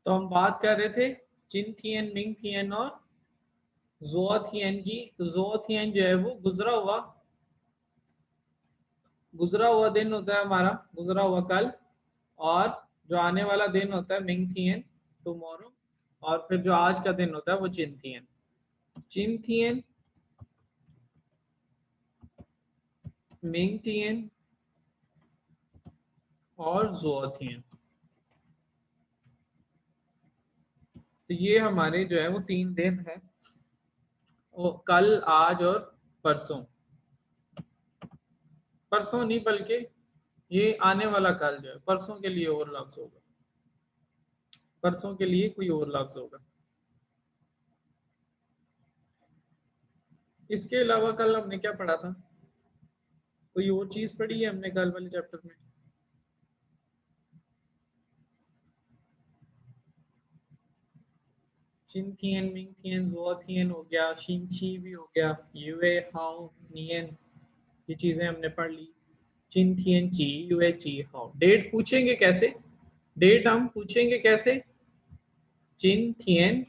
तो हम बात कर रहे थे चिन थियन, मिंग थियन और जोआ थियन की। तो जोआ थियन जो है वो गुजरा हुआ दिन होता है हमारा, गुजरा हुआ कल। और जो आने वाला दिन होता है मिंग थियन, टुमारो। और फिर जो आज का दिन होता है वो चिन थियन। चिन थियन, मिंग थियन और जोआ थियन। तो ये हमारे जो है वो 3 दिन है, वो कल, आज और परसों। परसों नहीं, बल्कि ये आने वाला कल जो है, परसों के लिए और लफ्ज होगा, परसों के लिए कोई और लफ्ज होगा। इसके अलावा कल हमने क्या पढ़ा था? कोई और चीज पढ़ी है हमने कल वाले चैप्टर में? चिन थियन, मिंग थियन, जोआ थियन हो गया, शिन ची भी हो गया, यूए हाउ नियन, ये चीजें हमने पढ़ ली। चिन थियन ची, यूए ची हाउ। डेट पूछेंगे कैसे? डेट हम पूछेंगे कैसे? चिन थियन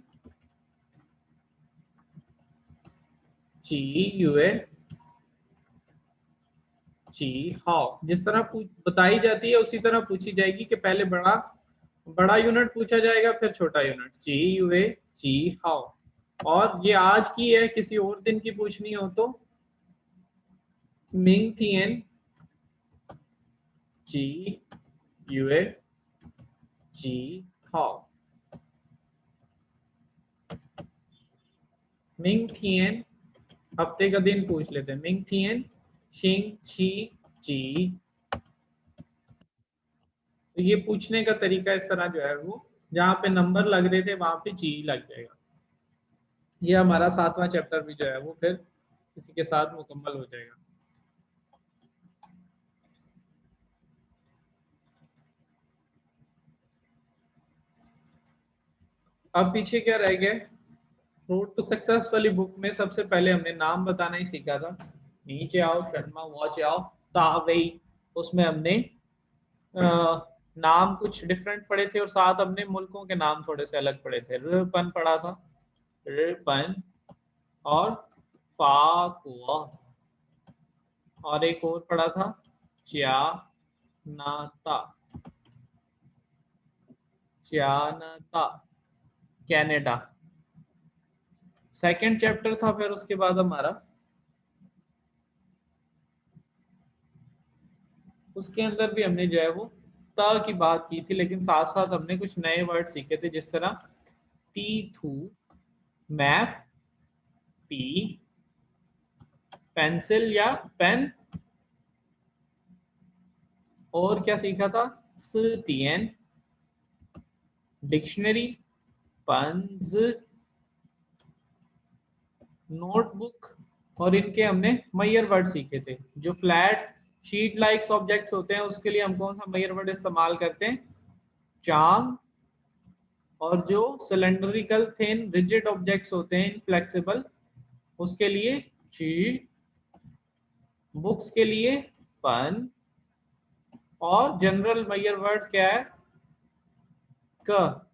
ची, यूए ची हाउ। जिस तरह बताई जाती है उसी तरह पूछी जाएगी कि पहले बड़ा बड़ा यूनिट पूछा जाएगा, फिर छोटा यूनिट। ची यूए ची हाउ। और ये आज की है, किसी और दिन की पूछनी हो तो मिंग थियन ची, यूए ची हाउ। मिंग थियन, हफ्ते का दिन पूछ लेते हैं। मिंग थियन शिंग ची जी। तो ये पूछने का तरीका इस तरह जो है वो, जहाँ पे नंबर लग रहे थे वहां पे जी लग जाएगा। ये हमारा 7वां चैप्टर भी जो है वो फिर इसी के साथ मुकम्मल हो जाएगा। अब पीछे क्या रह गया? रोड टू सक्सेस वाली बुक में सबसे पहले हमने नाम बताना ही सीखा था। नीचे आओ, शर्मा वॉच आओ, तावेई। उसमें हमने नाम कुछ डिफरेंट पढ़े थे और साथ हमने मुल्कों के नाम थोड़े से अलग पढ़े थे। रिपन पढ़ा था, रिपन, और फाकुआ, और एक और पढ़ा था च्या नाता, च्यानता, कनाडा। सेकंड चैप्टर था फिर उसके बाद हमारा, उसके अंदर भी हमने जो है वो त की बात की थी, लेकिन साथ साथ हमने कुछ नए वर्ड सीखे थे, जिस तरह ती थू, मैप, पी, पेंसिल या पेन, और क्या सीखा था? तियन, डिक्शनरी, पंज, नोटबुक। और इनके हमने मैयर वर्ड सीखे थे। जो फ्लैट शीट लाइक्स ऑब्जेक्ट्स होते हैं उसके लिए हम कौन सा मैयर वर्ड इस्तेमाल करते हैं? चार्म। और जो सिलेंड्रिकल थिन रिजिड ऑब्जेक्ट्स होते हैं, इनफ्लेक्सिबल, उसके लिए ची। बुक्स के लिए पन। और जनरल मैयर वर्ड क्या है? क।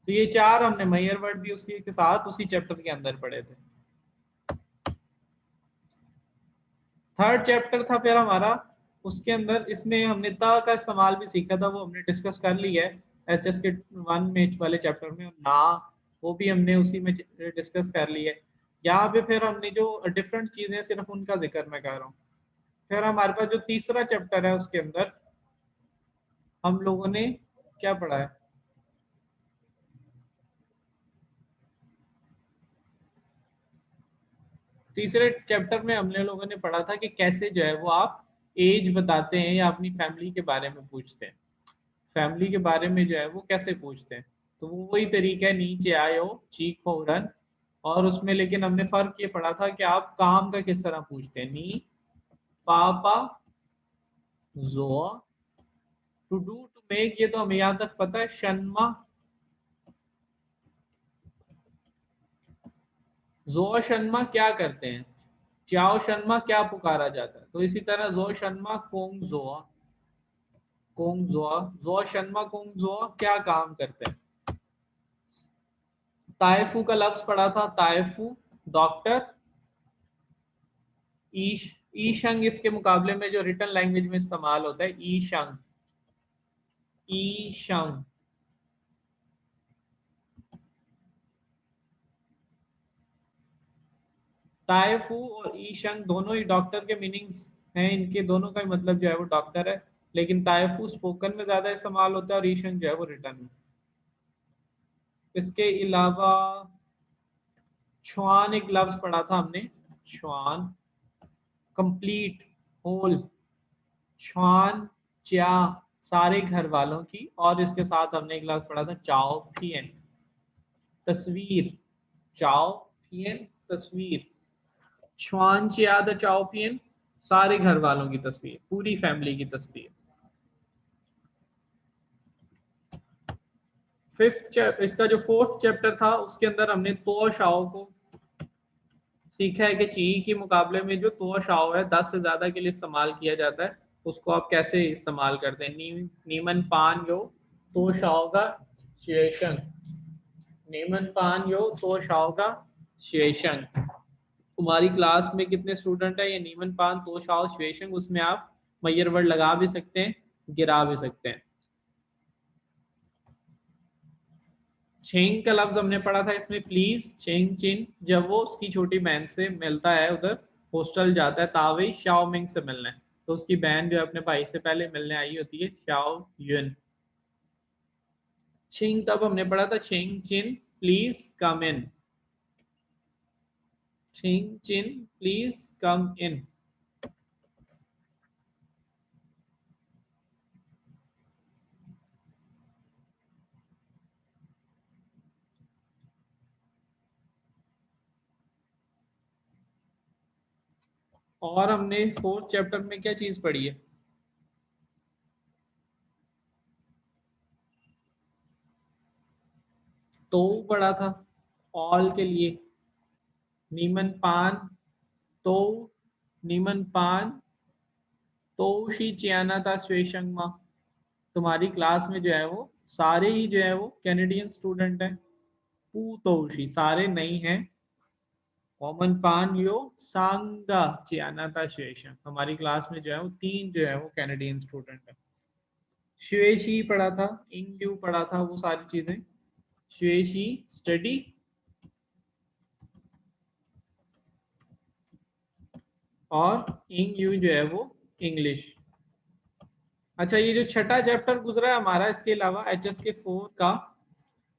तो ये 4 हमने मैयर वर्ड भी उसके के साथ उसी चैप्टर के अंदर पढ़े थे। थर्ड चैप्टर था फिर हमारा, उसके अंदर इसमें हमने ता का इस्तेमाल भी सीखा था, वो हमने डिस्कस कर लिया है एचएस के 1 में वाले चैप्टर में। ना, वो भी हमने उसी में डिस्कस कर लिया है। यहाँ पे फिर हमने जो डिफरेंट चीजें सिर्फ उनका जिक्र मैं कर रहा हूँ। फिर हमारे पास जो तीसरा चैप्टर है उसके अंदर हम लोगों ने क्या पढ़ा है? तीसरे चैप्टर में हमने लोगों ने पढ़ा था कि कैसे जो है वो आप एज बताते हैं या अपनी फैमिली के बारे में पूछते हैं। फैमिली के बारे में जो है वो कैसे पूछते हैं? तो वो वही तरीका है, नीचे आयो, चीखो, रन। और उसमें लेकिन हमने फर्क ये पढ़ा था कि आप काम का किस तरह पूछते हैं। नी, पापा, जोआ, टू डू, टू मेक, ये तो हमें यहाँ तक पता है। शन्मा, जोआ शन्मा क्या करते हैं? चाओ शर्मा क्या पुकारा जाता है? तो इसी तरह जो शर्मा कोंग जोआ, कोंग जोआ, जो शर्मा कोंग जोआ क्या काम करते हैं? ताइफू का लफ्ज पढ़ा था, ताइफू डॉक्टर। ईश, ईशंग इसके मुकाबले में जो रिटन लैंग्वेज में इस्तेमाल होता है, ईशंग, ईशंग। ताइफू और ईशंग दोनों ही डॉक्टर के मीनिंग्स हैं, इनके दोनों का मतलब जो है वो डॉक्टर है, लेकिन ताइफू स्पोकन में ज्यादा इस्तेमाल होता है और ईशंग जो है वो रिटन में। इसके अलावा छुआन एक लफ्ज पढ़ा था हमने, छुआन, कंप्लीट, होल, छुआन च्या, सारे घर वालों की। और इसके साथ हमने एक लफ्ज पढ़ा था चाओ फियन, तस्वीर, चाओ फियन तस्वीर, छुआन च्या द चाओ फियन, सारे घर वालों की तस्वीर, पूरी फैमिली की तस्वीर। इसका जो फोर्थ चैप्टर था उसके अंदर हमने तो शाओ को सीखा है कि ची के मुकाबले में जो तो शाओ है 10 से ज्यादा के लिए इस्तेमाल किया जाता है, उसको आप कैसे इस्तेमाल करते हैं। नीमन पान यो तो शाओ का शेषन, नीमन पान यो तो शाओ का शेषन। तुम्हारी क्लास में कितने स्टूडेंट है, ये नीमन पान तो शाओ शेषन, उसमें आप मैयर वर्ड लगा भी सकते हैं, गिरा भी सकते हैं। छेंग का लफ्ज हमने पढ़ा था इसमें, प्लीज, छेंग चिन, जब वो उसकी छोटी बहन से मिलता है, उधर हॉस्टल जाता है तावई शाओ मिंग से मिलने, तो उसकी बहन जो है अपने भाई से पहले मिलने आई होती है, शाओ युन। छिंग तब हमने पढ़ा था, छिंग चिन please come in, छिंग chin please come इन। और हमने फोर्थ चैप्टर में क्या चीज पढ़ी है, तो पढ़ा था ऑल के लिए, नीमन पान तो, नीमन पान तो शी चियाना था स्वेशंगमा। तुम्हारी क्लास में जो है वो सारे ही जो है वो कैनेडियन स्टूडेंट हैं, पू तोशी सारे नहीं हैं। कॉमन पान यो सांगा चियाना था शेषन, हमारी क्लास में जो है वो 3 जो है वो कैनेडियन स्टूडेंट है। श्वेशी पढ़ा था, इंग्यू पढ़ा था, वो सारी चीजें। श्वेशी स्टडी, और इंग्यू जो है वो इंग्लिश। अच्छा, ये जो छठा चैप्टर गुजरा है हमारा, इसके अलावा HSK 4 का,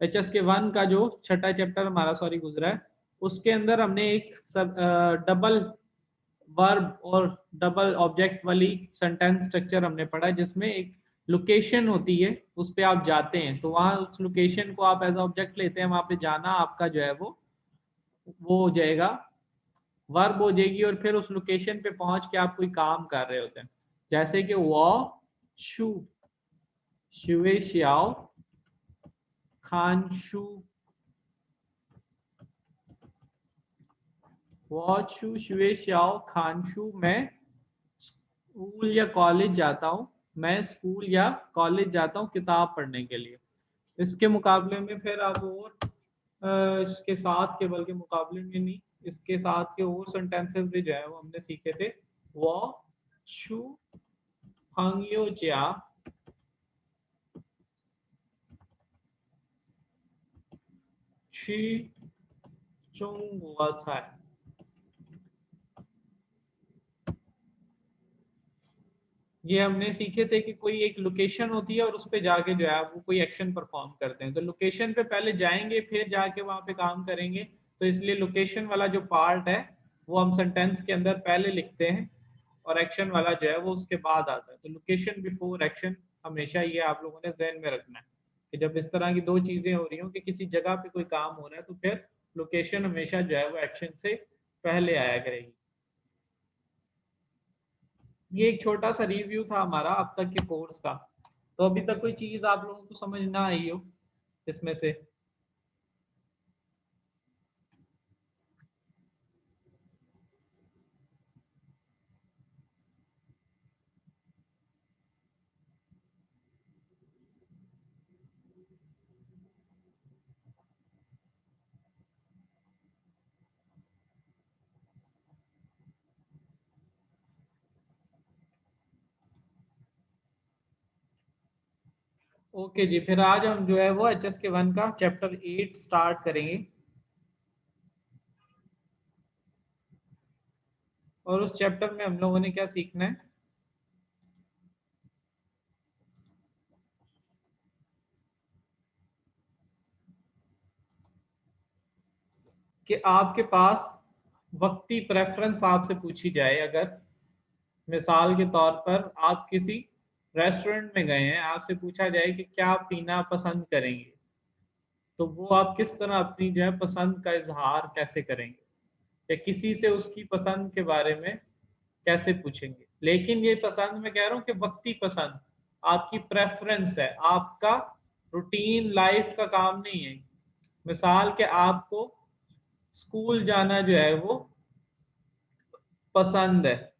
HSK 1 का जो छठा चैप्टर हमारा सॉरी गुजरा है, उसके अंदर हमने एक सब डबल वर्ब और डबल ऑब्जेक्ट वाली सेंटेंस स्ट्रक्चर हमने पढ़ा है, जिसमें एक लोकेशन होती है, उस पर आप जाते हैं तो वहां उस लोकेशन को आप एज ऑब्जेक्ट लेते हैं, वहां पे जाना आपका जो है वो हो जाएगा, वर्ब हो जाएगी, और फिर उस लोकेशन पे पहुंच के आप कोई काम कर रहे होते हैं। जैसे कि वो छू, शुए श्याओ खान शू, वो छू शुए श्याओ खान शू, मैं स्कूल या कॉलेज जाता हूँ, मैं स्कूल या कॉलेज जाता हूँ किताब पढ़ने के लिए। इसके मुकाबले में फिर आप और इसके साथ के, बल्कि मुकाबले में नहीं, इसके साथ के और सेंटेंसेस भी जो है वो हमने सीखे थे। वो छू हंगियो ज्या शी चुंग वाचाई, ये हमने सीखे थे कि कोई एक लोकेशन होती है और उस पे जाके जो है वो कोई एक्शन परफॉर्म करते हैं, तो लोकेशन पे पहले जाएंगे फिर जाके वहां पे काम करेंगे, तो इसलिए लोकेशन वाला जो पार्ट है वो हम सेंटेंस के अंदर पहले लिखते हैं, और एक्शन वाला जो है वो उसके बाद आता है। तो लोकेशन बिफोर एक्शन, हमेशा ये आप लोगों ने ध्यान में रखना है कि जब इस तरह की दो चीजें हो रही हो कि किसी जगह पे कोई काम हो रहा है, तो फिर लोकेशन हमेशा जो है वो एक्शन से पहले आया करेगी। ये एक छोटा सा रिव्यू था हमारा अब तक के कोर्स का। तो अभी तक कोई चीज आप लोगों को समझ ना आई हो इसमें से? ओके जी, फिर आज हम जो है वो HSK 1 का चैप्टर 8 स्टार्ट करेंगे। और उस चैप्टर में हम लोगों ने क्या सीखना है कि आपके पास वक्ती प्रेफरेंस आपसे पूछी जाए। अगर मिसाल के तौर पर आप किसी रेस्टोरेंट में गए हैं, आपसे पूछा जाए कि क्या आप पीना पसंद करेंगे, तो वो आप किस तरह अपनी जो है पसंद का इजहार कैसे करेंगे, या किसी से उसकी पसंद के बारे में कैसे पूछेंगे। लेकिन ये पसंद मैं कह रहा हूँ कि वक्ती पसंद आपकी प्रेफरेंस है, आपका रूटीन लाइफ का काम नहीं है। मिसाल के आपको स्कूल जाना जो है वो पसंद है,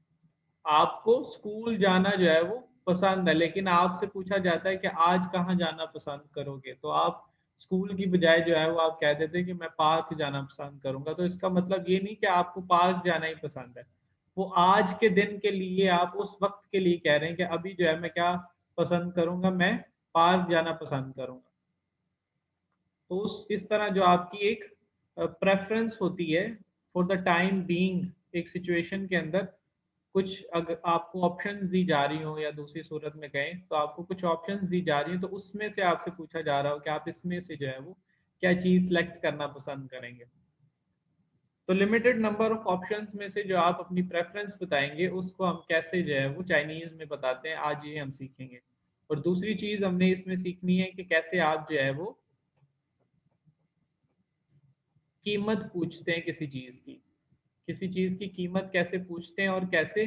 आपको स्कूल जाना जो है वो पसंद है, लेकिन आपसे पूछा जाता है कि आज कहाँ जाना पसंद करोगे, तो आप स्कूल की बजाय जो है वो आप कह देते हैं कि मैं पार्क जाना पसंद करूंगा। तो इसका मतलब ये नहीं कि आपको पार्क जाना ही पसंद है, वो आज के दिन के लिए आप उस वक्त के लिए कह रहे हैं कि अभी जो है मैं क्या पसंद करूंगा, मैं पार्क जाना पसंद करूंगा। तो उस इस तरह जो आपकी एक प्रेफरेंस होती है फॉर द टाइम बीइंग, एक सिचुएशन के अंदर कुछ अगर आपको ऑप्शंस दी जा रही हो, या दूसरी सूरत में कहें तो आपको कुछ ऑप्शंस दी जा रही हो, तो उसमें से आपसे पूछा जा रहा हो कि आप इसमें से जो है वो क्या चीज़ सेलेक्ट करना पसंद करेंगे। तो लिमिटेड नंबर ऑफ ऑप्शंस में से जो आप अपनी प्रेफरेंस बताएंगे उसको हम कैसे जो है वो चाइनीज़ में बताते हैं, आज ये हम सीखेंगे। और दूसरी चीज़ हमने इसमें सीखनी है कि कैसे आप जो है वो कीमत पूछते हैं किसी चीज़ की, किसी चीज़ की कीमत कैसे पूछते हैं और कैसे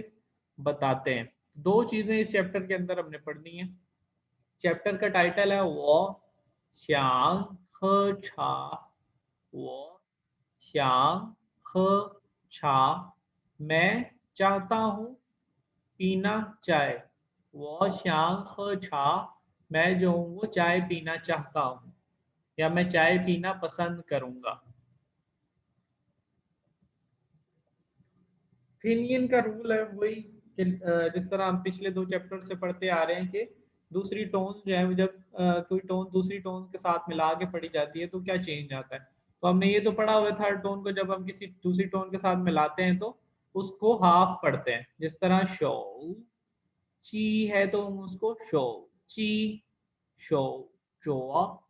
बताते हैं। दो चीज़ें इस चैप्टर के अंदर हमने पढ़नी है। चैप्टर का टाइटल है वो श्यांग ह छा, वो श्यांग ह छा, मैं चाहता हूँ पीना चाय। वो श्यांग ह छा, मैं जो हूँ वो चाय पीना चाहता हूँ, या मैं चाय पीना पसंद करूँगा। फिनियन का रूल है वही कि जिस तरह हम पिछले दो चैप्टर से पढ़ते आ रहे हैं कि दूसरी टोन जो है वो जब कोई टोन दूसरी टोन के साथ मिला के पढ़ी जाती है तो क्या चेंज आता है। तो हमने ये तो पढ़ा हुआ है, थर्ड टोन को जब हम किसी दूसरी टोन के साथ मिलाते हैं तो उसको हाफ पढ़ते हैं। जिस तरह शो ची है तो हम उसको शो ची, शो शो,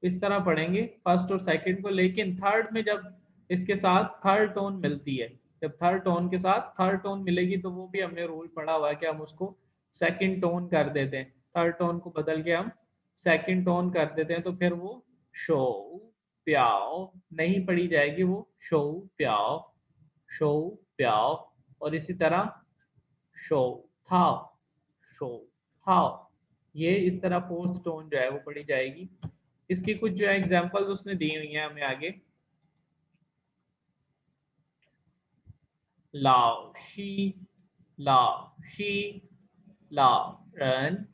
इस तरह पढ़ेंगे फर्स्ट और सेकंड को। लेकिन थर्ड में जब इसके साथ थर्ड टोन मिलती है, जब थर्ड टोन के साथ थर्ड टोन मिलेगी तो वो भी हमने रूल पढ़ा हुआ है कि हम उसको सेकंड टोन कर देते हैं। थर्ड टोन को बदल के हम सेकंड टोन कर देते हैं, तो फिर वो शो प्याओ नहीं पढ़ी जाएगी, वो शो प्याओ, शो प्याओ। और इसी तरह शो थाओ, शो थाओ, ये इस तरह फोर्थ टोन जो है वो पढ़ी जाएगी। इसकी कुछ जो है एग्जांपल्स उसने दी हुई हैं हमें आगे। लाओ शी, लाओ शी, लाओ रन,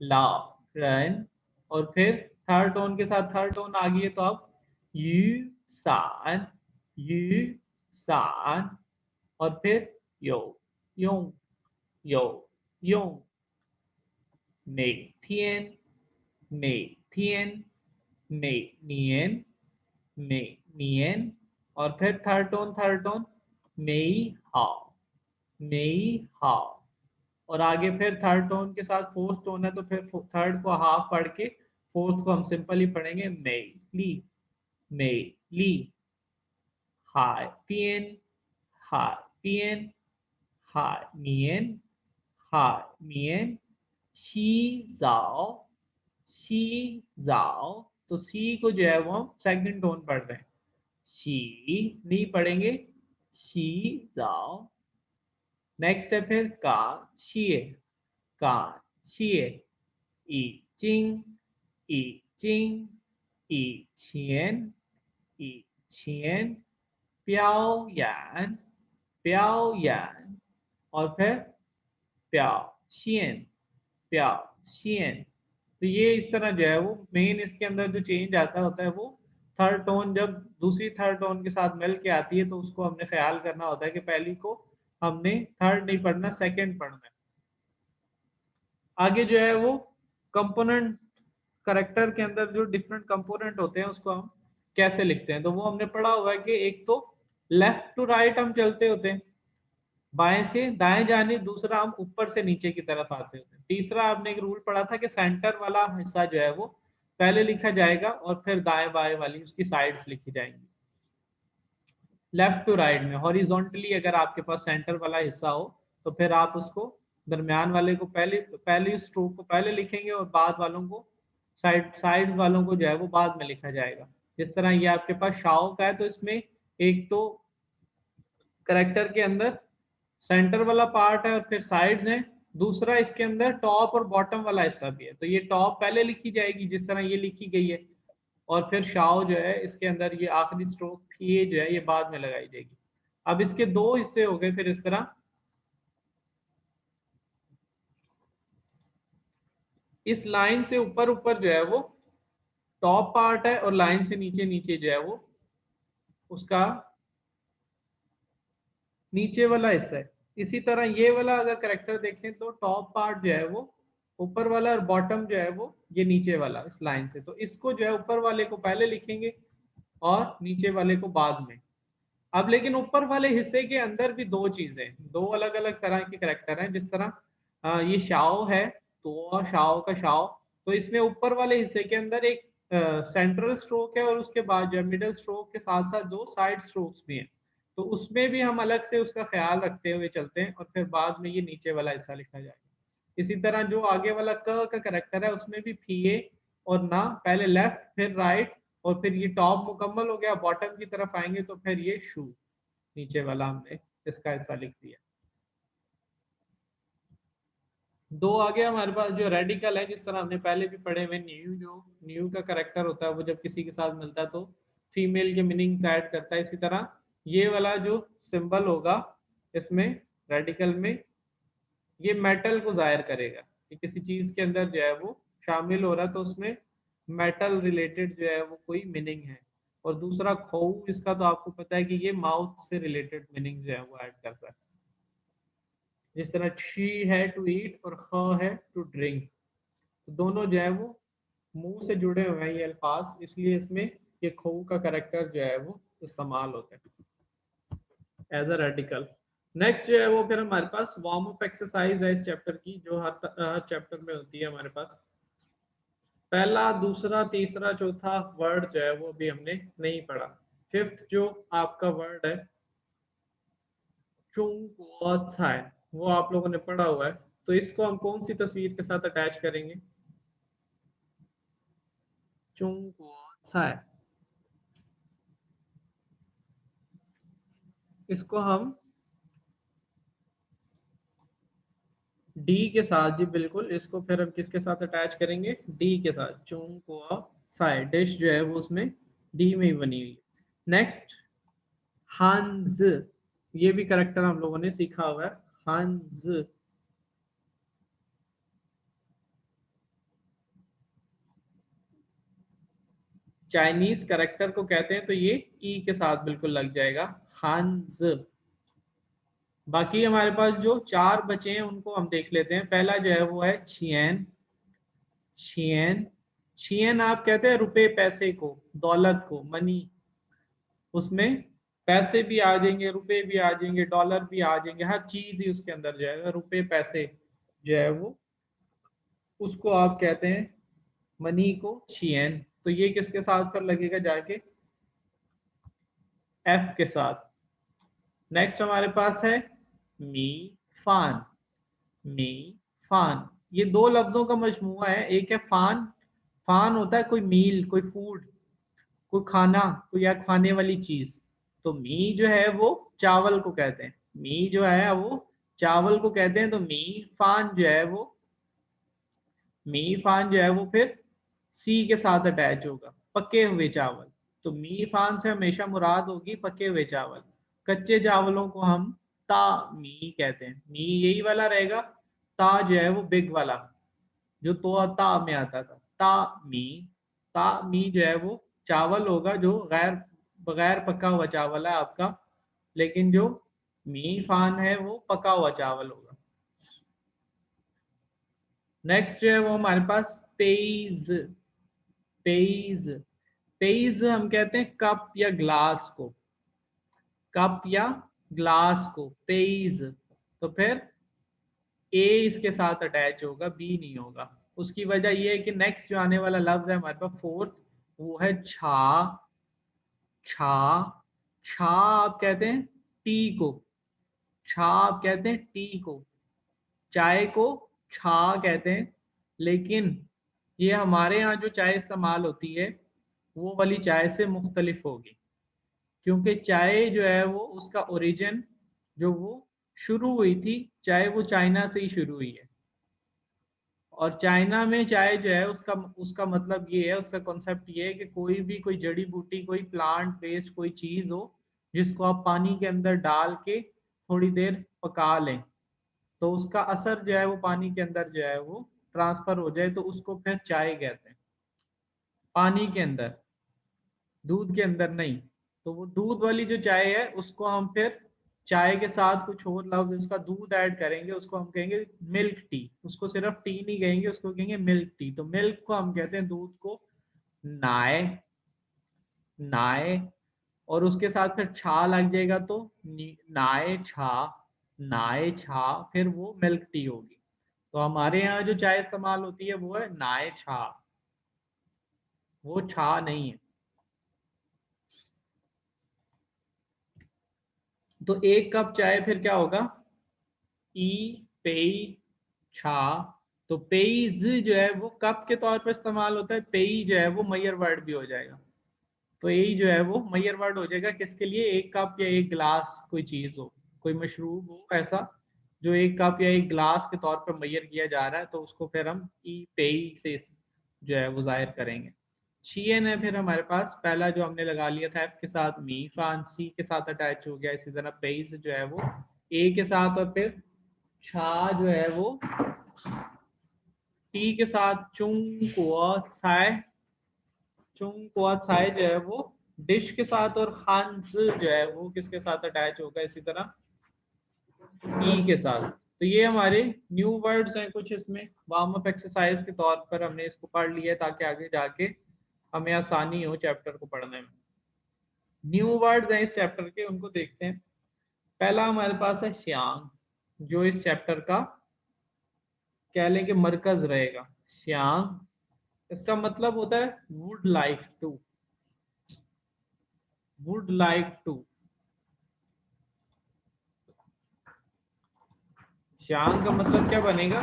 लाओ रन। और फिर थर्ड टोन के साथ थर्ड टोन आ गई है तो अब यू सान, यू सान। और फिर यो यों, यो यों, 每天，每天，每年，每年। और फिर थर्ड टोन मई हाउ, मई हाउ। और आगे फिर थर्ड टोन के साथ फोर्थ टोन है तो फिर थर्ड को हाफ पढ़ के फोर्थ को हम सिंपल ही पढ़ेंगे मई ली, मई ली। हाय पियन, हाय पियन, हाय नियन, हाय नियन। सी जाओ, सी जाओ। तो सी को जो है वो हम सेकंड टोन पढ़ रहे हैं, सी नहीं पढ़ेंगे, सी जाओ। नेक्स्ट है फिर का शिए, का शिए। ई चिंग, ई चिंग, ई छियन, ई छियन। प्याओ यान, प्याओ यान। और फिर प्याओ शियन, प्याओ शियन। तो ये इस तरह जो है वो मेन इसके अंदर जो चेंज आता होता है वो थर्ड टोन जब दूसरी थर्ड टोन के साथ मिल के आती है तो उसको हमने ख्याल करना होता है कि पहली को हमने थर्ड नहीं पढ़ना, सेकंड पढ़ना है। आगे जो है वो कंपोनेंट करेक्टर के अंदर जो डिफरेंट कंपोनेंट होते हैं उसको हम कैसे लिखते हैं, तो वो हमने पढ़ा हुआ है कि एक तो लेफ्ट टू राइट हम चलते होते हैं, बाएं से दाएं जाने, दूसरा हम ऊपर से नीचे की तरफ आते होते हैं, तीसरा आपने एक रूल पढ़ा था कि सेंटर वाला हिस्सा जो है वो पहले लिखा जाएगा और फिर दाएं बाएं वाली उसकी साइड्स लिखी जाएंगी। लेफ्ट टू राइट में हॉरिजॉन्टली अगर आपके पास सेंटर वाला हिस्सा हो तो फिर आप उसको दरमियान वाले को पहले पहले स्ट्रोक को पहले लिखेंगे और बाद वालों को साइड्स वालों को जो है वो बाद में लिखा जाएगा। जिस तरह ये आपके पास शाओ का है तो इसमें एक तो करेक्टर के अंदर सेंटर वाला पार्ट है और फिर साइड्स हैं, दूसरा इसके अंदर टॉप और बॉटम वाला हिस्सा भी है, तो ये टॉप पहले लिखी जाएगी जिस तरह ये लिखी गई है, और फिर शाओ जो है इसके अंदर ये आखिरी स्ट्रोक फीए जो है ये बाद में लगाई जाएगी। अब इसके दो हिस्से हो गए फिर इस तरह, इस लाइन से ऊपर ऊपर जो है वो टॉप पार्ट है और लाइन से नीचे नीचे जो है वो उसका नीचे वाला हिस्सा है। इसी तरह ये वाला अगर करेक्टर देखें तो टॉप पार्ट जो है वो ऊपर वाला और बॉटम जो है वो ये नीचे वाला इस लाइन से, तो इसको जो है ऊपर वाले को पहले लिखेंगे और नीचे वाले को बाद में। अब लेकिन ऊपर वाले हिस्से के अंदर भी दो चीजें, दो अलग अलग तरह के करेक्टर हैं, जिस तरह ये शाओ है तो शाओ का शाओ, तो इसमें ऊपर वाले हिस्से के अंदर एक सेंट्रल स्ट्रोक है और उसके बाद जो मिडल स्ट्रोक के साथ साथ दो साइड स्ट्रोक्स भी हैं, तो उसमें भी हम अलग से उसका ख्याल रखते हुए चलते हैं और फिर बाद में ये नीचे वाला हिस्सा लिखा जाएगा। इसी तरह जो आगे वाला क का करेक्टर है उसमें भी फीए और ना, पहले लेफ्ट फिर राइट और फिर ये टॉप मुकम्मल हो गया, बॉटम की तरफ आएंगे तो फिर ये शू नीचे वाला हमने इसका हिस्सा लिख दिया। दो आ गया हमारे पास जो रेडिकल है, जिस तरह हमने पहले भी पढ़े हुए, न्यू जो न्यू का करेक्टर होता है वो जब किसी के साथ मिलता है तो फीमेल के मीनिंग ऐड करता है। इसी तरह ये वाला जो सिंबल होगा इसमें रेडिकल में ये मेटल को जाहिर करेगा कि किसी चीज के अंदर जो है वो शामिल हो रहा है तो उसमें मेटल रिलेटेड जो है वो कोई मीनिंग है। और दूसरा खो, इसका तो आपको पता है कि ये माउथ से रिलेटेड मीनिंग जो है वो ऐड करता है। जिस तरह शी है टू ईट और ख है टू ड्रिंक, तो दोनों जो है वो मुंह से जुड़े हुए हैं ये अल्फाज, इसलिए इसमें ये खो का करेक्टर जो है वो इस्तेमाल होता है एज अ रेडिकल। नेक्स्ट जो है वो फिर हमारे पास वार्म अप एक्सरसाइज है इस चैप्टर की, जो हर चैप्टर में होती है हमारे पास। पहला दूसरा तीसरा चौथा वर्ड जो है वो अभी हमने नहीं पढ़ा। फिफ्थ जो आपका वर्ड है चुंग, वो आप लोगों ने पढ़ा हुआ है, तो इसको हम कौन सी तस्वीर के साथ अटैच करेंगे? चुंग, इसको हम डी के साथ, जी बिल्कुल, इसको फिर हम किसके साथ अटैच करेंगे? डी के साथ। चुंग डिश जो है वो उसमें डी में ही बनी हुई है। नेक्स्ट हंज, ये भी करेक्टर हम लोगों ने सीखा हुआ है, हंज। चाइनीज करेक्टर को कहते हैं तो ये ई के साथ बिल्कुल लग जाएगा, हंज। बाकी हमारे पास जो चार बचे हैं उनको हम देख लेते हैं। पहला जो है वो है छियन, छियन, छियन आप कहते हैं रुपए पैसे को, दौलत को, मनी, उसमें पैसे भी आ जाएंगे, रुपए भी आ जाएंगे, डॉलर भी आ जाएंगे, हर चीज ही उसके अंदर जाएगा, रुपए पैसे जो है वो उसको आप कहते हैं मनी को छियन। तो ये किसके साथ पर लगेगा जाके? एफ के साथ। नेक्स्ट हमारे पास है मी फान, मी फान, ये दो लफ्जों का मजमुआ है। एक है फान, फान होता है कोई मील, कोई फूड, कोई खाना, कोई या खाने वाली चीज। तो मी जो है वो चावल को कहते हैं, मी जो है वो चावल को कहते हैं, तो मी फान जो है वो, मी फान जो है वो फिर सी के साथ अटैच होगा, पके हुए चावल। तो मी फान से हमेशा मुराद होगी पके हुए चावल। कच्चे चावलों को हम ता मी कहते हैं, मी यही वाला रहेगा। ता जो है वो बिग वाला, जो तो ता में आता था, ता मी, ता मी जो है वो चावल होगा जो बगैर पका हुआ चावल है आपका, लेकिन जो मी फान है वो पका हुआ चावल होगा। नेक्स्ट जो है वो हमारे पास पेज, पेज, पेज हम कहते हैं कप या ग्लास को, कप या ग्लास को, पेज। तो फिर ए इसके साथ अटैच होगा, बी नहीं होगा। उसकी वजह यह है कि नेक्स्ट जो आने वाला लफ्ज है हमारे पास फोर्थ, वो है छा। छा, छा आप कहते हैं टी को, छा आप कहते हैं टी को, चाय को छा कहते हैं। लेकिन ये हमारे यहाँ जो चाय इस्तेमाल होती है वो वाली चाय से मुख्तलिफ होगी, क्योंकि चाय जो है वो उसका ओरिजिन जो वो शुरू हुई थी, चाहे वो चाइना से ही शुरू हुई है। और चाइना में चाय जो है उसका उसका मतलब ये है, उसका कॉन्सेप्ट ये है कि कोई भी कोई जड़ी बूटी, कोई प्लांट बेस्ड कोई चीज़ हो जिसको आप पानी के अंदर डाल के थोड़ी देर पका लें, तो उसका असर जो है वो पानी के अंदर जो है वो ट्रांसफर हो जाए, तो उसको फिर चाय कहते हैं। पानी के अंदर, दूध के अंदर नहीं। तो वो दूध वाली जो चाय है उसको हम फिर चाय के साथ कुछ और लफ्ज उसका दूध ऐड करेंगे, उसको हम कहेंगे मिल्क टी। उसको सिर्फ टी नहीं कहेंगे, उसको कहेंगे मिल्क टी। तो मिल्क को हम कहते हैं दूध को नाय, नाय। और उसके साथ फिर छा लग जाएगा तो नाय छा, नाय छा, फिर वो मिल्क टी होगी। तो हमारे यहाँ जो चाय इस्तेमाल होती है वो है नाय छा, वो छा नहीं है। तो एक कप चाय फिर क्या होगा, ई, पेई, छा। तो पेईज जो है वो कप के तौर पर इस्तेमाल होता है, पेई जो है वो मयर वर्ड भी हो जाएगा। तो यही जो है वो मयर वर्ड हो जाएगा किसके लिए, एक कप या एक ग्लास कोई चीज हो, कोई मशरूब हो ऐसा जो एक कप या एक ग्लास के तौर पर मयर किया जा रहा है, तो उसको फिर हम ई पेई से जो है वो जाहिर करेंगे। शीएन है फिर हमारे पास, पहला जो हमने लगा लिया था एफ के साथ मी, फान सी के साथ अटैच हो गया। इसी तरह पेईज जो है वो ए के साथ, और फिर छा जो है वो टी के साथ, चुंग कुआ छाय, चुंग कुआ छाय जो है वो डिश के साथ, और खांस जो है वो किसके साथ अटैच होगा, इसी तरह ई के साथ। तो ये हमारे न्यू वर्ड्स हैं कुछ, इसमें वार्म अप एक्सरसाइज के तौर पर हमने इसको पढ़ लिया है ताकि आगे जाके हमें आसानी हो चैप्टर को पढ़ने में। न्यू वर्ड्स हैं इस चैप्टर के, उनको देखते हैं। पहला हमारे पास है श्यांग, जो इस चैप्टर का कह लें कि मरकज रहेगा। श्यांग इसका मतलब होता है would like to, would like to. श्यांग का मतलब क्या बनेगा,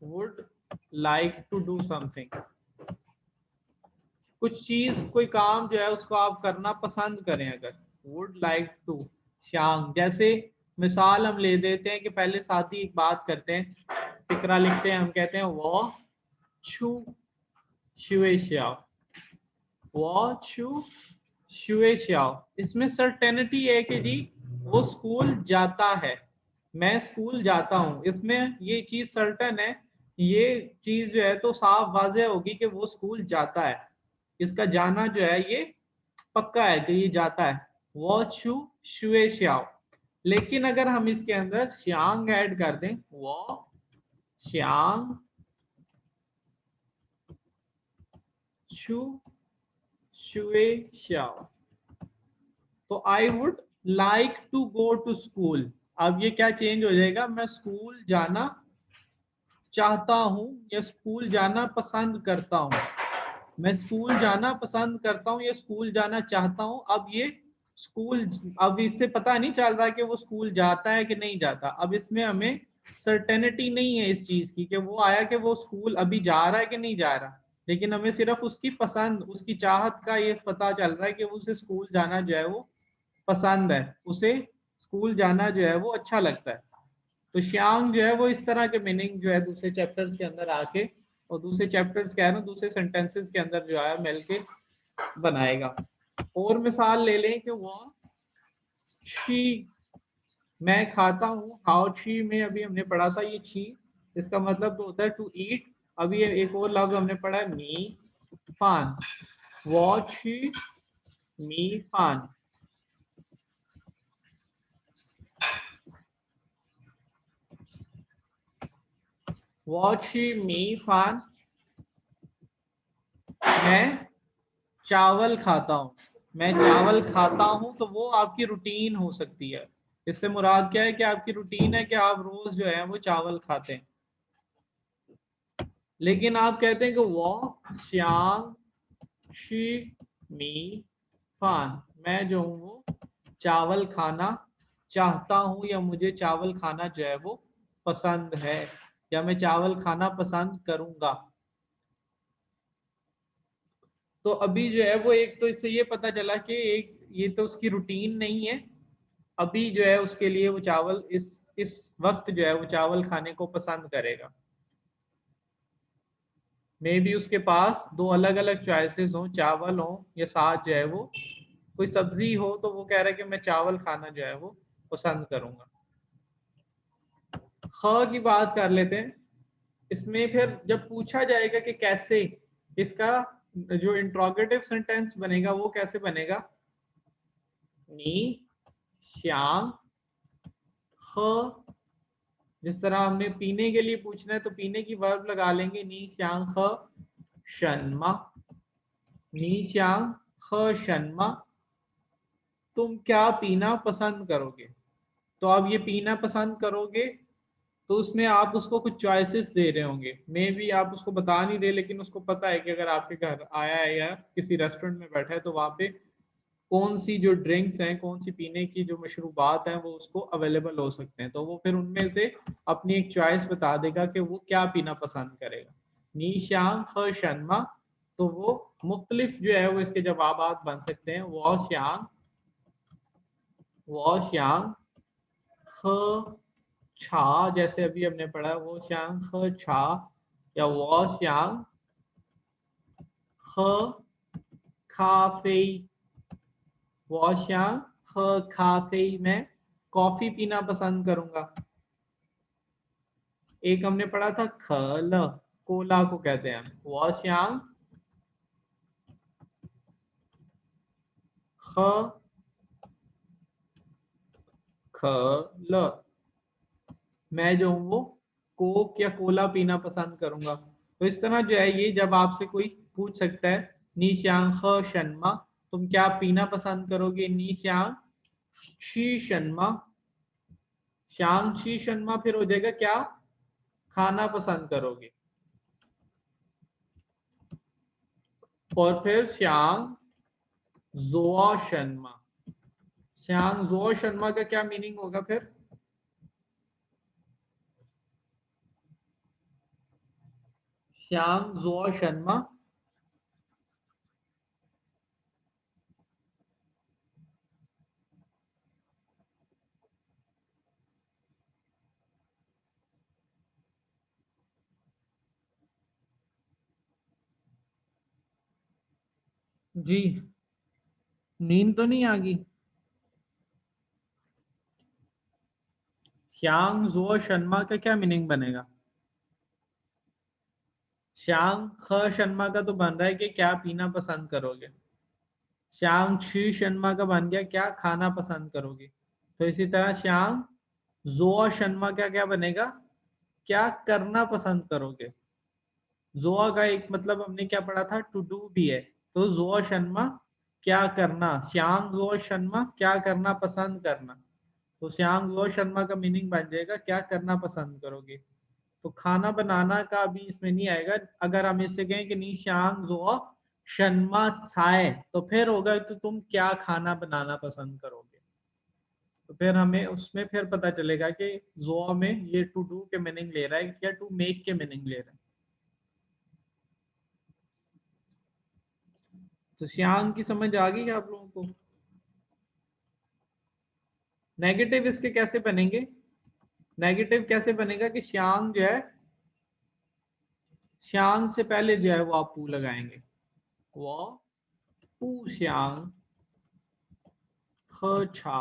would like to do something. कुछ चीज कोई काम जो है उसको आप करना पसंद करें, अगर वुड लाइक टू श्यांग। जैसे मिसाल हम ले देते हैं कि पहले साथ ही एक बात करते हैं, फिक्रा लिखते हैं, हम कहते हैं वो छू शुए श्याओ, वो छू शुए श्याओ। इसमें सर्टेनिटी है कि जी वो स्कूल जाता है, मैं स्कूल जाता हूँ, इसमें ये चीज सर्टन है। ये चीज जो है तो साफ वाज़ेह होगी कि वो स्कूल जाता है, इसका जाना जो है ये पक्का है कि ये जाता है। वो छू शुए श्याओ। लेकिन अगर हम इसके अंदर श्यांग ऐड कर दें, वो श्यांग छू शुए श्याओ, तो I would like to go to school. अब ये क्या चेंज हो जाएगा, मैं स्कूल जाना चाहता हूँ या स्कूल जाना पसंद करता हूँ। मैं स्कूल जाना पसंद करता हूँ या स्कूल जाना चाहता हूँ। अब ये स्कूल, अब इससे पता नहीं चल रहा कि वो स्कूल जाता है कि नहीं जाता। अब इसमें हमें सर्टेनिटी नहीं है इस चीज की कि वो आया कि वो स्कूल अभी जा रहा है कि नहीं जा रहा, लेकिन हमें सिर्फ उसकी पसंद, उसकी चाहत का ये पता चल रहा है कि उसे स्कूल जाना जो है वो पसंद है, उसे स्कूल जाना जो है वो अच्छा लगता है। तो श्यांग जो है वो इस तरह के मीनिंग जो है दूसरे चैप्टर्स के अंदर आके, और दूसरे चैप्टर्स क्या है ना, दूसरे सेंटेंसेस के अंदर जो है मिल के बनाएगा। और मिसाल ले लें कि वो छी, मैं खाता हूँ, हाउ छी में अभी हमने पढ़ा था ये छी, इसका मतलब तो होता है टू ईट। अभी ये एक और लफ्ज हमने पढ़ा है मी फान, वो छी मी फान। वो छी मी फान, मैं चावल खाता हूँ, मैं चावल खाता हूँ, तो वो आपकी रूटीन हो सकती है। इससे मुराद क्या है कि आपकी रूटीन है कि आप रोज जो है वो चावल खाते हैं। लेकिन आप कहते हैं कि वो श्यांग शी मी फान, मैं जो हूँ वो चावल खाना चाहता हूँ, या मुझे चावल खाना जो है वो पसंद है, या मैं चावल खाना पसंद करूंगा। तो अभी जो है वो एक तो इससे ये पता चला कि एक ये तो उसकी रूटीन नहीं है, अभी जो है उसके लिए वो चावल इस वक्त जो है वो चावल खाने को पसंद करेगा। मे भी उसके पास दो अलग अलग चॉइसेस हों, चावल हो या साथ जो है वो कोई सब्जी हो, तो वो कह रहा है कि मैं चावल खाना जो है वो पसंद करूंगा। ख की बात कर लेते हैं। इसमें फिर जब पूछा जाएगा कि कैसे, इसका जो इंट्रोगेटिव सेंटेंस बनेगा वो कैसे बनेगा, नी श्यांग ख। जिस तरह हमने पीने के लिए पूछना है तो पीने की वर्ब लगा लेंगे, नी श्यांग ख शनमा, नी श्यांग ख शनमा, तुम क्या पीना पसंद करोगे। तो आप ये पीना पसंद करोगे, तो उसमें आप उसको कुछ चॉइसेस दे रहे होंगे, मे भी आप उसको बता नहीं रहे, लेकिन उसको पता है कि अगर आपके घर आया है या किसी रेस्टोरेंट में बैठा है तो वहाँ पे कौन सी जो ड्रिंक्स हैं, कौन सी पीने की जो मशरूबात हैं वो उसको अवेलेबल हो सकते हैं, तो वो फिर उनमें से अपनी एक चॉइस बता देगा कि वो क्या पीना पसंद करेगा। नी श्यांग ख शर्मा, तो वो मुख्तलिफ जो है वो इसके जवाब बन सकते हैं, वो श्यांग ख छा, जैसे अभी हमने पढ़ा वो श्यांग ख छा, या वो श्यांग ख खाफे, वो श्यांग ख खाफे, मैं कॉफी पीना पसंद करूंगा। एक हमने पढ़ा था खल, कोला को कहते हैं हम, वो श्यांग ख खल, मैं जो हूँ वो कोक या कोला पीना पसंद करूंगा। तो इस तरह जो है ये जब आपसे कोई पूछ सकता है, नी श्यांग ख शनमा, तुम क्या पीना पसंद करोगे, नी श्यांग शी शनमा, श्यांग शी शनमा फिर हो जाएगा क्या खाना पसंद करोगे। और फिर श्यांग जोआ शर्मा, श्यांग जोआ शर्मा का क्या मीनिंग होगा फिर, श्यांग जोआ शर्मा। जी, नींद तो नहीं आ गई। श्यांग जोआ शर्मा का क्या मीनिंग बनेगा, श्यांग ख शर्मा का तो बन रहा है कि क्या पीना पसंद करोगे, श्यांग शी शर्मा का बन गया क्या खाना पसंद करोगे। तो इसी तरह श्यांग जोआ शर्मा का क्या बनेगा, क्या करना पसंद करोगे। जोआ का एक मतलब हमने क्या पढ़ा था, टू डू भी है, तो जोआ शर्मा क्या करना, श्यांग जोआ शर्मा क्या करना पसंद करना, तो श्यांग जोआ शर्मा का मीनिंग बन जाएगा क्या करना पसंद करोगे। तो खाना बनाना का अभी इसमें नहीं आएगा। अगर हम इससे कहें कि नी श्यांग जोआ शर्मा छाए, तो फिर होगा तो तुम क्या खाना बनाना पसंद करोगे। तो फिर हमें उसमें फिर पता चलेगा कि जोआ में ये टू डू के मीनिंग ले रहा है या टू मेक के मीनिंग ले रहा है। तो श्यांग की समझ आ गई आप लोगों को। नेगेटिव इसके कैसे बनेंगे, नेगेटिव कैसे बनेगा कि श्यांग जो है, श्यांग से पहले जो है वो आप पू लगाएंगे, वो पू श्यांग ख छा,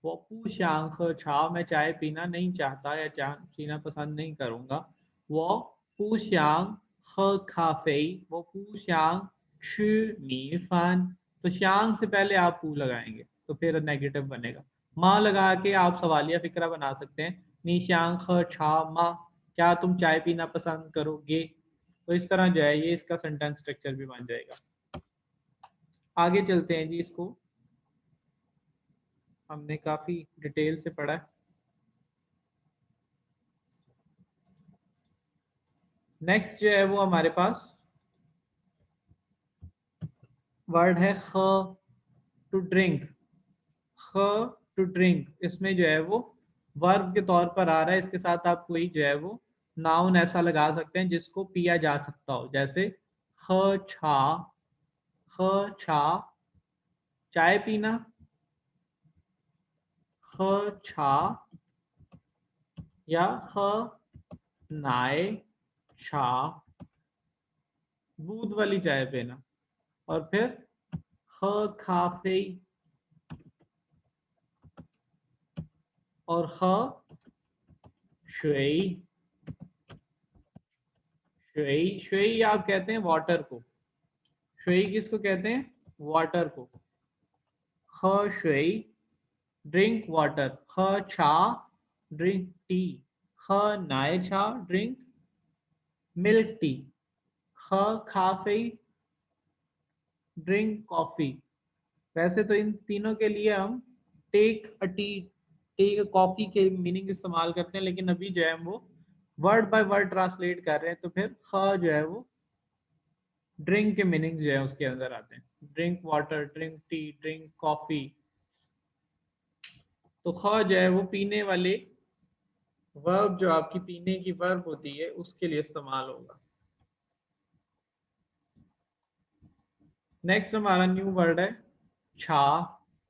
वो पू श्यांग ख छा, मैं चाय पीना नहीं चाहता या चाय पीना पसंद नहीं करूंगा। वो पू श्यांग ख खाफे, वो पू श्यांग शी नी फान, तो श्यांग से पहले आप पू लगाएंगे तो फिर नेगेटिव बनेगा। माँ लगा के आप सवालिया फिक्रा बना सकते हैं, नी श्यांग ख छा माँ, क्या तुम चाय पीना पसंद करोगे। तो इस तरह जो है ये इसका सेंटेंस स्ट्रक्चर भी बन जाएगा। आगे चलते हैं जी, इसको हमने काफ़ी डिटेल से पढ़ा है। नेक्स्ट जो है वो हमारे पास वर्ड है ख, टू ड्रिंक। ख टू ड्रिंक, इसमें जो है वो वर्ब के तौर पर आ रहा है। इसके साथ आप कोई जो है वो नाउन ऐसा लगा सकते हैं जिसको पिया जा सकता हो, जैसे ख छा, ख छा चाय पीना, ख छा या ख नाय छा दूध वाली चाय पीना, और फिर ख खाफे और ख श्वेई। श्वेई, श्वेई आप कहते हैं वाटर को। श्वेई किसको कहते हैं? वाटर को। ख श्वेई ड्रिंक वाटर, ख छा ड्रिंक टी, ख नाय छा ड्रिंक मिल्क टी, ख काफे ड्रिंक कॉफी। वैसे तो इन तीनों के लिए हम take a tea, take a coffee के मीनिंग इस्तेमाल करते हैं, लेकिन अभी जो है हम वो वर्ड बाय वर्ड ट्रांसलेट कर रहे हैं, तो फिर ख जो है वो ड्रिंक के मीनिंग जो है उसके अंदर आते हैं। Drink water, drink tea, drink coffee. तो ख जो है वो पीने वाले वर्ब, जो आपकी पीने की वर्ब होती है उसके लिए इस्तेमाल होगा। नेक्स्ट हमारा न्यू वर्ड है छा,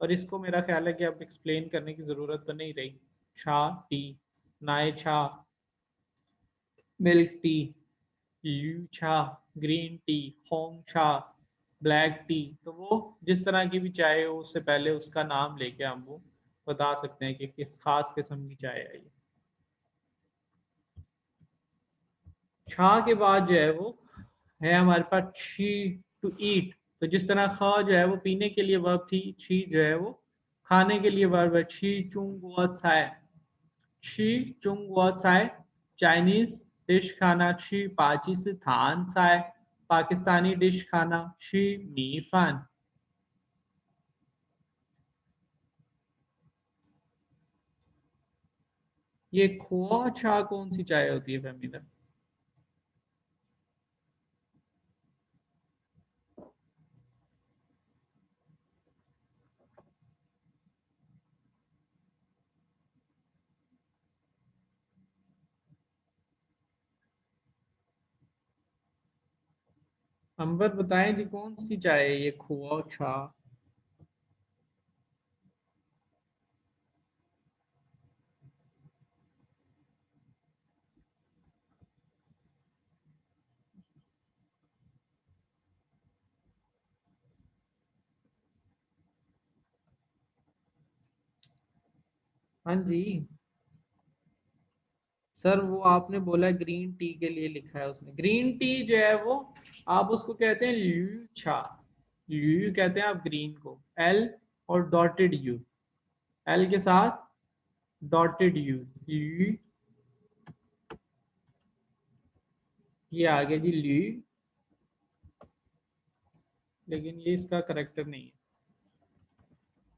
और इसको मेरा ख्याल है कि अब एक्सप्लेन करने की ज़रूरत तो नहीं रही। छा टी, नाय छा मिल्क टी, यू छा ग्रीन टी, होंग छा ब्लैक टी। तो वो जिस तरह की भी चाय हो उससे पहले उसका नाम लेके हम वो बता सकते हैं कि किस खास किस्म की चाय है ये। छा के बाद जो है वो है हमारे पास छी, टू ईट। तो जिस तरह खा जो है वो पीने के लिए वर्ब थी, छी जो है वो खाने के लिए वर्ब है। छी चुंग वो चाय, छी चुंग वो चाय चाइनीज डिश खाना, छी पाची से थान चाय पाकिस्तानी डिश खाना, छी मी फान। ये खोआ छा कौन सी चाय होती है फैमिला? अंबर बताएं जी, कौन सी चाय है ये खोआ छा? हाँ जी सर, वो आपने बोला ग्रीन टी के लिए लिखा है उसने। ग्रीन टी जो है वो आप उसको कहते हैं ल्यू छा। ल्यू कहते हैं आप ग्रीन को, एल और डॉटेड यू, एल के साथ डॉटेड यू, ल्यू। ये आ गया जी ल्यू, लेकिन ये इसका करेक्टर नहीं है।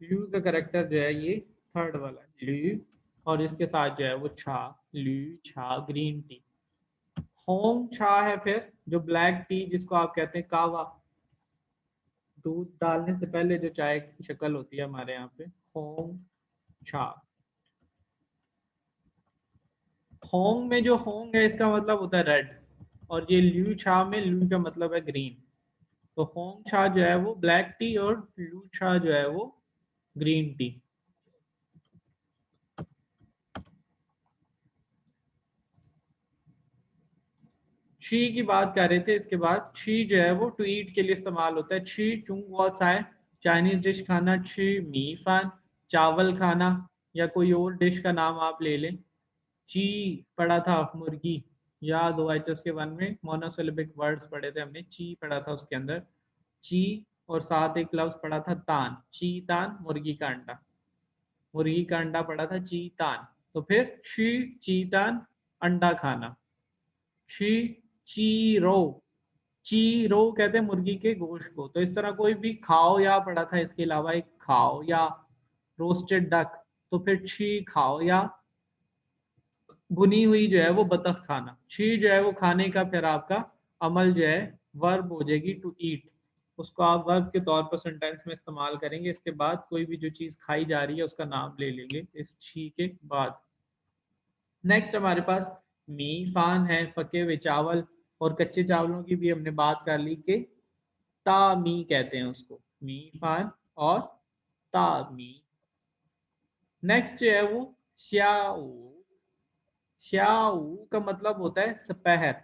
ल्यू का करेक्टर जो है ये थर्ड वाला ल्यू, और इसके साथ जो है वो छा, ल्यू छा ग्रीन टी। होंग छा है फिर जो ब्लैक टी जिसको आप कहते हैं कावा, दूध डालने से पहले जो चाय की शक्ल होती है हमारे यहाँ पे, होंग छा। होंग में जो होंग है इसका मतलब होता है रेड, और ये ल्यू छा में ल्यू का मतलब है ग्रीन। तो होंग छा जो है वो ब्लैक टी और ल्यू छा जो है वो ग्रीन टी। शी की बात कर रहे थे, इसके बाद शी जो है वो टू ईट के लिए इस्तेमाल होता है। शी चुंग वो चाय चाइनीज डिश खाना, शी मी फान चावल खाना, या कोई और डिश का नाम आप ले लें। ची पढ़ा था मुर्गी, याद हो एचएस के वन में मोनोसिलेबिक वर्ड्स पढ़े थे हमने, ची पढ़ा था उसके अंदर। ची और साथ एक लफ्ज पढ़ा था तान, ची तान मुर्गी का अंडा, मुर्गी का अंडा पढ़ा था चीतान। तो फिर शी चीतान अंडा खाना, शी चीरो, चीरो कहते हैं मुर्गी के गोश्त को। तो इस तरह कोई भी खाओ या पड़ा था, इसके अलावा एक खाओ या रोस्टेड डक, तो फिर छी खाओ या भुनी हुई जो है वो बतख खाना। छी जो है वो खाने का फिर आपका अमल जो है वर्ब हो जाएगी टू ईट, उसको आप वर्ब के तौर पर सेंटेंस में इस्तेमाल करेंगे। इसके बाद कोई भी जो चीज़ खाई जा रही है उसका नाम ले लेंगे इस छी के बाद। नेक्स्ट हमारे पास मी फान है, पके हुए चावल, और कच्चे चावलों की भी हमने बात कर ली कि तामी कहते हैं उसको, मी फान और तामी। नेक्स्ट जो है वो श्याऊ, श्याऊ का मतलब होता है सपहर,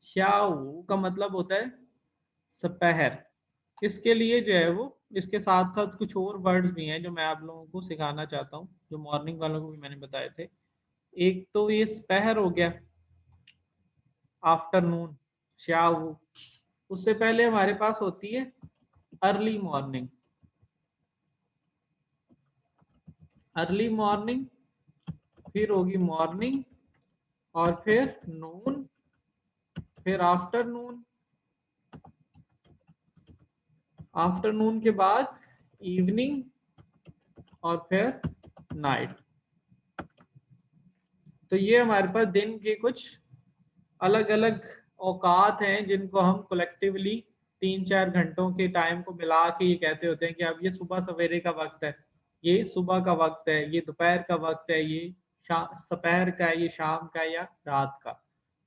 श्याऊ का मतलब होता है सपहर। इसके लिए जो है वो इसके साथ साथ कुछ और वर्ड्स भी हैं जो मैं आप लोगों को सिखाना चाहता हूँ, जो मॉर्निंग वालों को भी मैंने बताए थे। एक तो ये सपहर हो गया, आफ्टरनून, श्याऊ। उससे पहले हमारे पास होती है अर्ली मॉर्निंग, अर्ली मॉर्निंग, फिर होगी मॉर्निंग, और फिर नून, फिर आफ्टरनून, आफ्टरनून के बाद इवनिंग, और फिर नाइट। तो ये हमारे पास दिन के कुछ अलग अलग औकात हैं जिनको हम कलेक्टिवली 3-4 घंटों के टाइम को मिला के ये कहते होते हैं कि अब ये सुबह सवेरे का वक्त है, ये सुबह का वक्त है, ये दोपहर का वक्त है, ये दोपहर का है, ये शाम का या रात का।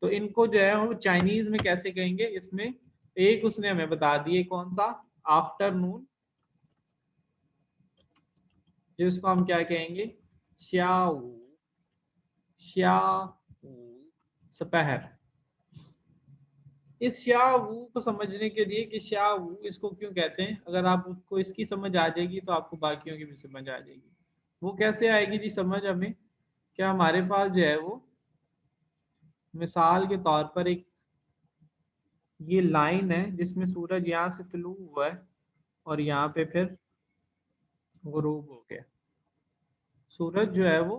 तो इनको जो है हम चाइनीज में कैसे कहेंगे, इसमें एक उसने हमें बता दिए कौन सा, आफ्टरनून, जिसको हम क्या कहेंगे, श्याऊ, श्याऊ, दोपहर। इस शाहू को समझने के लिए कि शाहू इसको क्यों कहते हैं, अगर आपको इसकी समझ आ जाएगी तो आपको बाकियों की भी समझ आ जाएगी। वो कैसे आएगी जी समझ हमें, क्या हमारे पास जो है वो मिसाल के तौर पर एक ये लाइन है जिसमें सूरज यहाँ से तुलू हुआ है और यहाँ पे फिर गुरूब हो गया। सूरज जो है वो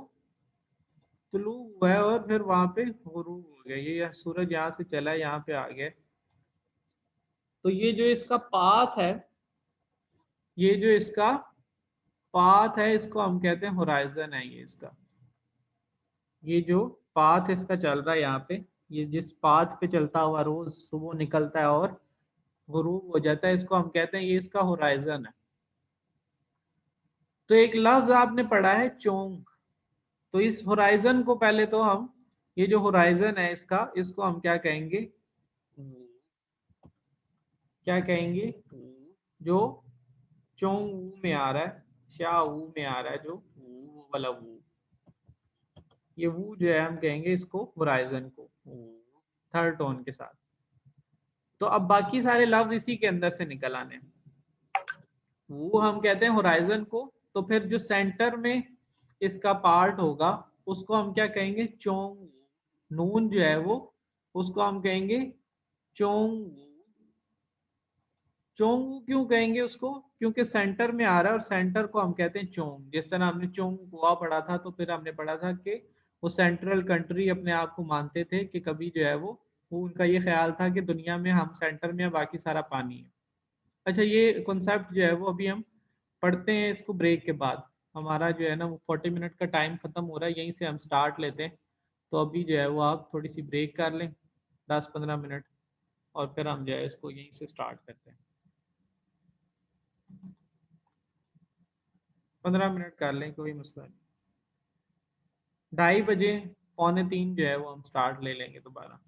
तुलू हुआ है और फिर वहां पे गुरूब हो गया, ये सूरज यहाँ से चला है यहाँ पे आ गया। तो ये जो इसका पाथ है, ये जो इसका पाथ है इसको हम कहते हैं होराइजन है ये इसका, ये जो पाथ इसका चल रहा है यहाँ पे, ये जिस पाथ पे चलता हुआ रोज सुबह निकलता है और गुरूब हो जाता है, इसको हम कहते हैं ये इसका होराइजन है। तो एक लफ्ज आपने पढ़ा है चोंग, तो इस होराइजन को पहले तो हम, ये जो होराइजन है इसका, इसको हम क्या कहेंगे, क्या कहेंगे, जो चोंग वू में आ रहा है, श्या वू में आ रहा है, जो वू वाला वू, ये वू जो है हम कहेंगे इसको होराइजन को, थर्ड टोन के साथ। तो अब बाकी सारे लफ्ज इसी के अंदर से निकल आने हैं। वो हम कहते हैं होराइजन को, तो फिर जो सेंटर में इसका पार्ट होगा उसको हम क्या कहेंगे, चोंग, नून जो है वो उसको हम कहेंगे चोंग। चोंग क्यों कहेंगे उसको, क्योंकि सेंटर में आ रहा है और सेंटर को हम कहते हैं चोंग। जिस तरह हमने चोंग गोवा पढ़ा था, तो फिर हमने पढ़ा था कि वो सेंट्रल कंट्री अपने आप को मानते थे कि कभी जो है वो उनका ये ख्याल था कि दुनिया में हम सेंटर में, बाकी सारा पानी है। अच्छा, ये कॉन्सेप्ट जो है वो अभी हम पढ़ते हैं इसको ब्रेक के बाद। हमारा जो है ना वो 40 मिनट का टाइम खत्म हो रहा है, यहीं से हम स्टार्ट लेते हैं। तो अभी जो है वो आप थोड़ी सी ब्रेक कर लें, 10-15 मिनट, और फिर हम जो है इसको यहीं से स्टार्ट करते हैं। 15 मिनट कर लें, कोई मसला नहीं। 2:30 बजे, 2:45 जो है वो हम स्टार्ट ले लेंगे दोबारा।